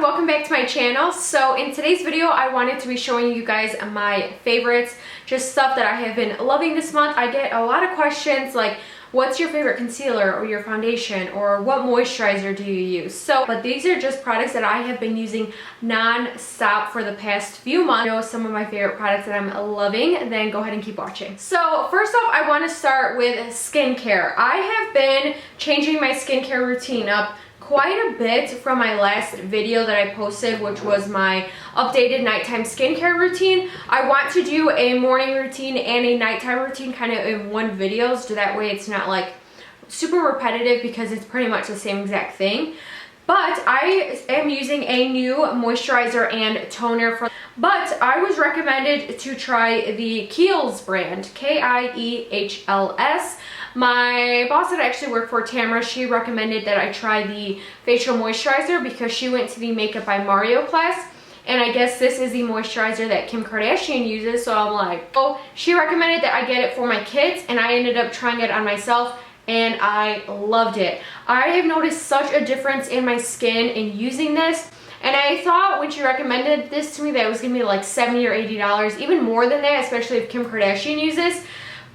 welcome back to my channel. So in today's video I wanted to be showing you guys my favorites, just stuff that I have been loving this month. I get a lot of questions like, what's your favorite concealer or your foundation, or what moisturizer do you use? But these are just products that I have been using non-stop for the past few months. You know some of my favorite products that I'm loving, then go ahead and keep watching. So first off, I want to start with skincare. I have been changing my skincare routine up quite a bit from my last video that I posted, which was my updated nighttime skincare routine. I want to do a morning routine and a nighttime routine kind of in one video, so that way it's not like super repetitive because it's pretty much the same exact thing. But I am using a new moisturizer and toner but I was recommended to try the Kiehls brand, Kiehls. My boss that I actually work for, Tamara, she recommended that I try the facial moisturizer because she went to the Makeup by Mario class, and I guess this is the moisturizer that Kim Kardashian uses, so I'm like, oh, she recommended that I get it for my kids, and I ended up trying it on myself and I loved it. I have noticed such a difference in my skin in using this, and I thought when she recommended this to me that it was gonna be like $70 or $80, even more than that, especially if Kim Kardashian uses.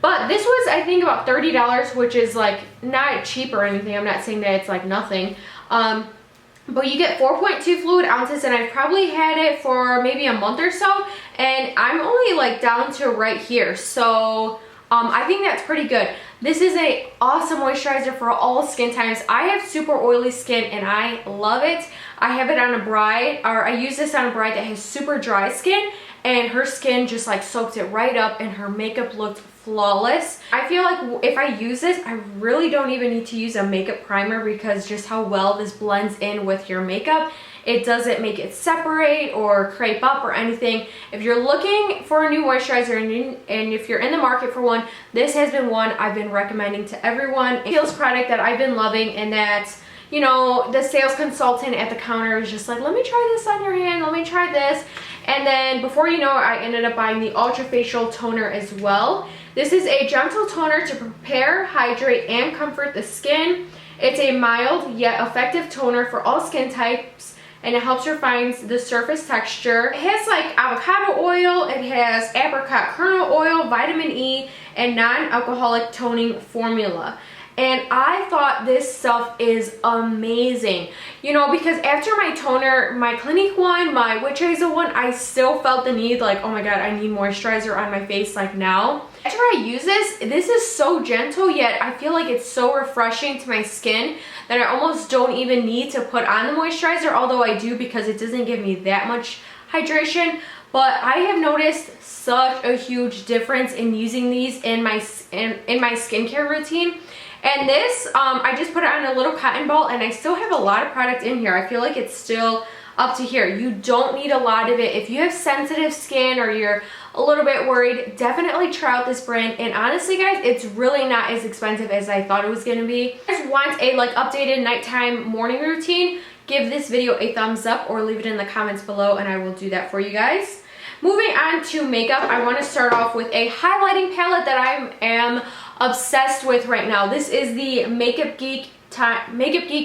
But this was, I think, about $30, which is like not cheap or anything. I'm not saying that it's like nothing. But you get 4.2 fluid ounces, and I've probably had it for maybe a month or so, and I'm only like down to right here. So I think that's pretty good. This is an awesome moisturizer for all skin types. I have super oily skin and I love it. I have it on a bride, or I use this on a bride that has super dry skin, and her skin just like soaked it right up and her makeup looked flawless. I feel like if I use this, I really don't even need to use a makeup primer because just how well this blends in with your makeup. It doesn't make it separate or crepe up or anything. If you're looking for a new moisturizer and if you're in the market for one, this has been one I've been recommending to everyone. A Kiehls product that I've been loving, and that, you know, the sales consultant at the counter was just like, let me try this on your hand, let me try this. And then before you know it, I ended up buying the Ultra Facial Toner as well. This is a gentle toner to prepare, hydrate, and comfort the skin. It's a mild yet effective toner for all skin types, and it helps refine the surface texture. It has like avocado oil, it has apricot kernel oil, vitamin E, and non-alcoholic toning formula. And I thought this stuff is amazing. You know, because after my toner, my Clinique one, my Witch Hazel one, I still felt the need like, oh my god, I need moisturizer on my face like now. After I use this is so gentle, yet I feel like it's so refreshing to my skin that I almost don't even need to put on the moisturizer, although I do because it doesn't give me that much hydration. But I have noticed such a huge difference in using these in my skincare routine. And this, I just put it on a little cotton ball, and I still have a lot of product in here. I feel like it's still up to here. You don't need a lot of it. If you have sensitive skin or you're a little bit worried, definitely try out this brand. And honestly, guys, it's really not as expensive as I thought it was going to be. If you guys want a like updated nighttime morning routine, give this video a thumbs up or leave it in the comments below, and I will do that for you guys. Moving on to makeup, I want to start off with a highlighting palette that I am obsessed with right now. This is the Makeupgeek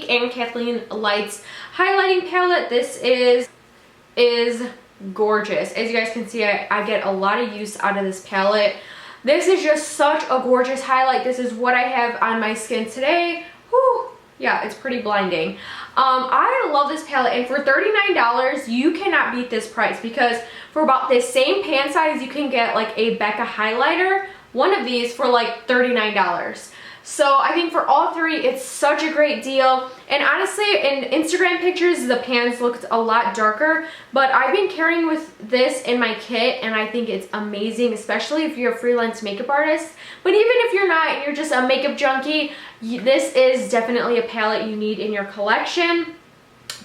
and Kathleenlights highlighting palette. This is gorgeous. As you guys can see, I get a lot of use out of this palette. This is just such a gorgeous highlight. This is what I have on my skin today. Whew. Yeah, it's pretty blinding. I love this palette, and for $39, you cannot beat this price, because for about this same pan size, you can get like a BECCA highlighter, one of these, for like $39. So I think for all three, it's such a great deal. And honestly, in Instagram pictures, the pans looked a lot darker, but I've been carrying with this in my kit, and I think it's amazing, especially if you're a freelance makeup artist. But even if you're not, and you're just a makeup junkie, this is definitely a palette you need in your collection.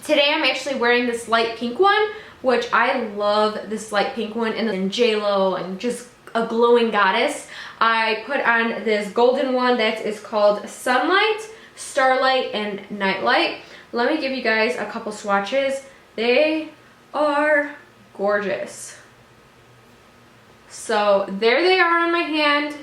Today, I'm actually wearing this light pink one, which I love this light pink one, and then J-Lo, and just a glowing goddess. I put on this golden one that is called Sunlight, Starlight, and Nightlight. Let me give you guys a couple swatches. They are gorgeous. So there they are on my hand.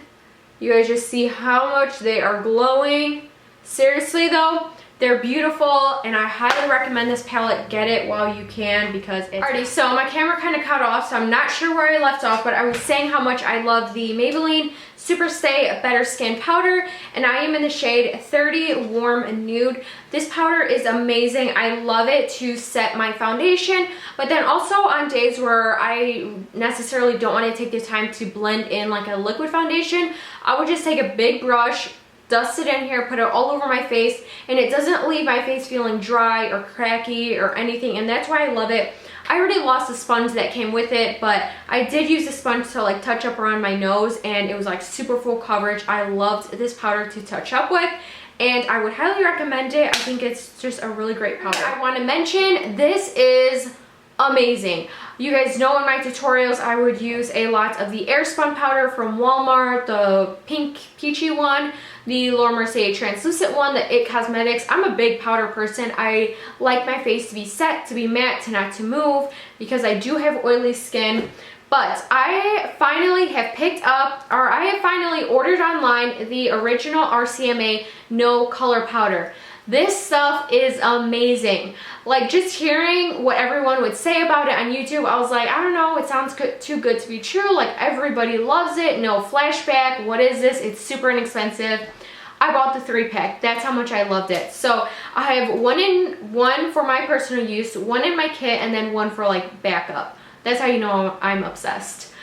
You guys just see how much they are glowing. Seriously though, They're beautiful, and I highly recommend this palette. Get it while you can because it's... Alrighty, so my camera kind of cut off, so I'm not sure where I left off, but I was saying how much I love the Maybelline Super Stay Better Skin Powder, and I am in the shade 30 Warm Nude. This powder is amazing. I love it to set my foundation, but then also on days where I necessarily don't want to take the time to blend in like a liquid foundation, I would just take a big brush, dust it in here, put it all over my face, and it doesn't leave my face feeling dry or cracky or anything, and that's why I love it. I already lost the sponge that came with it, but I did use the sponge to like touch up around my nose, and it was like super full coverage. I loved this powder to touch up with, and I would highly recommend it. I think it's just a really great powder. I want to mention this is amazing. You guys know in my tutorials I would use a lot of the Airspun powder from Walmart, the pink peachy one, the Laura Mercier translucent one, the It Cosmetics. I'm a big powder person. I like my face to be set, to be matte, to not to move, because I do have oily skin. But I finally have picked up, or I have finally ordered online the original RCMA No Color Powder. This stuff is amazing. Like, just hearing what everyone would say about it on YouTube, I was like, I don't know, it sounds too good to be true. Like, everybody loves it, no flashback, what is this? It's super inexpensive. I bought the 3-pack. That's how much I loved it. So I have one for my personal use, one in my kit, and then one for like backup. That's how you know I'm obsessed.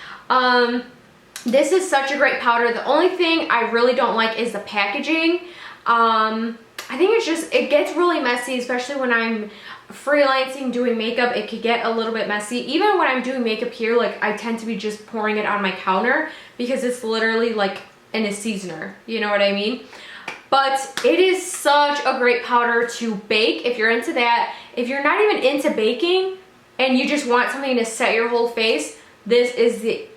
This is such a great powder. The only thing I really don't like is the packaging. I think it's just, it gets really messy, especially when I'm freelancing, doing makeup. It could get a little bit messy. Even when I'm doing makeup here, like, I tend to be just pouring it on my counter because it's literally like in a seasoner, you know what I mean? But it is such a great powder to bake if you're into that. If you're not even into baking and you just want something to set your whole face, this is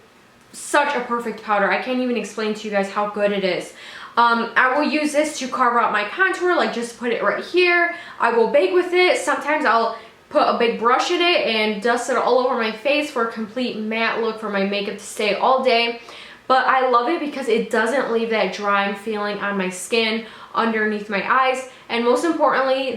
such a perfect powder. I can't even explain to you guys how good it is. I will use this to carve out my contour, like just put it right here. I will bake with it. Sometimes I'll put a big brush in it and dust it all over my face for a complete matte look for my makeup to stay all day. But I love it because it doesn't leave that drying feeling on my skin, underneath my eyes, and most importantly,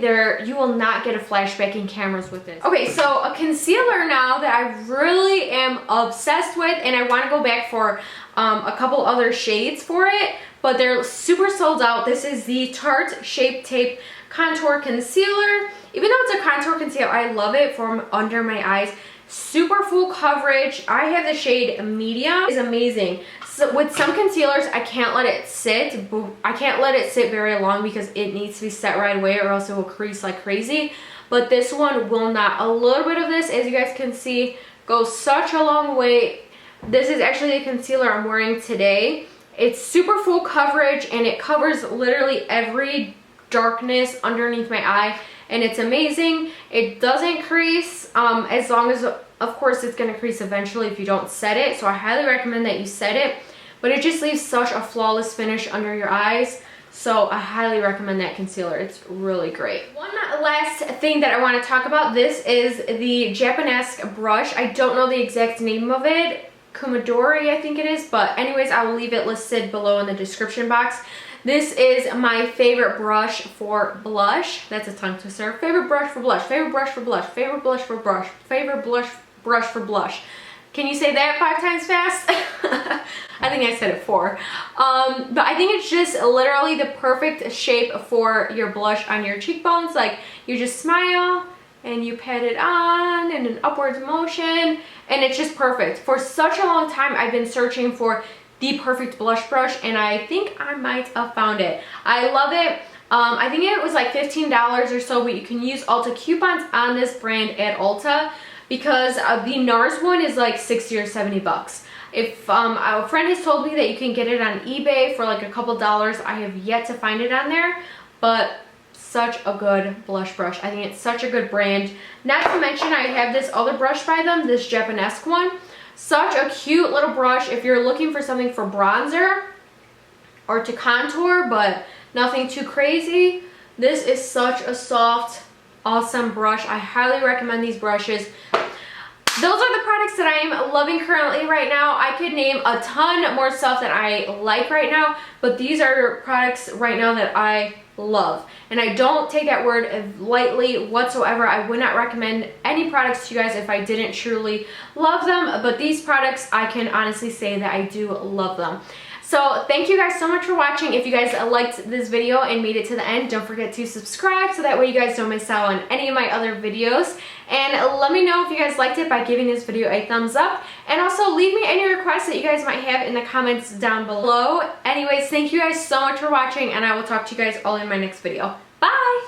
you will not get a flashback in cameras with this. Okay, so a concealer now that I really am obsessed with, and I want to go back for a couple other shades for it, but they're super sold out. This is the Tarte Shape Tape Contour Concealer. Even though it's a contour concealer, I love it from under my eyes. Super full coverage. I have the shade medium. It's amazing. So with some concealers, I can't let it sit. I can't let it sit very long because it needs to be set right away or else it will crease like crazy. But this one will not. A little bit of this, as you guys can see, goes such a long way. This is actually the concealer I'm wearing today. It's super full coverage and it covers literally every darkness underneath my eye, and it's amazing. It doesn't crease, as long as, of course, it's going to crease eventually if you don't set it, so I highly recommend that you set it, but it just leaves such a flawless finish under your eyes, so I highly recommend that concealer. It's really great. One last thing that I want to talk about, this is the Japanese brush. I don't know the exact name of it. Kumadori, I think it is, but anyways, I will leave it listed below in the description box. This is my favorite brush for blush. That's a tongue twister. Favorite brush for blush, favorite brush for blush, favorite blush for brush, favorite brush for blush. Can you say that 5 times fast? I think I said it 4. But I think it's just literally the perfect shape for your blush on your cheekbones. Like, you just smile and you pat it on in an upwards motion, and it's just perfect. For such a long time, I've been searching for the perfect blush brush, and I think I might have found it. I love it. I think it was like $15 or so, but you can use Ulta coupons on this brand at Ulta because the NARS one is like 60 or 70 bucks. If a friend has told me that you can get it on eBay for like a couple dollars, I have yet to find it on there, but such a good blush brush. I think it's such a good brand. Not to mention, I have this other brush by them, this Japanese one. Such a cute little brush if you're looking for something for bronzer or to contour, but nothing too crazy. This is such a soft, awesome brush. I highly recommend these brushes. Those are the products that I am loving currently right now. I could name a ton more stuff that I like right now, but these are products right now that I love. And I don't take that word lightly whatsoever. I would not recommend any products to you guys if I didn't truly love them, but these products, I can honestly say that I do love them. So thank you guys so much for watching. If you guys liked this video and made it to the end, don't forget to subscribe so that way you guys don't miss out on any of my other videos. And let me know if you guys liked it by giving this video a thumbs up. And also leave me any requests that you guys might have in the comments down below. Anyways, thank you guys so much for watching, and I will talk to you guys all in my next video. Bye!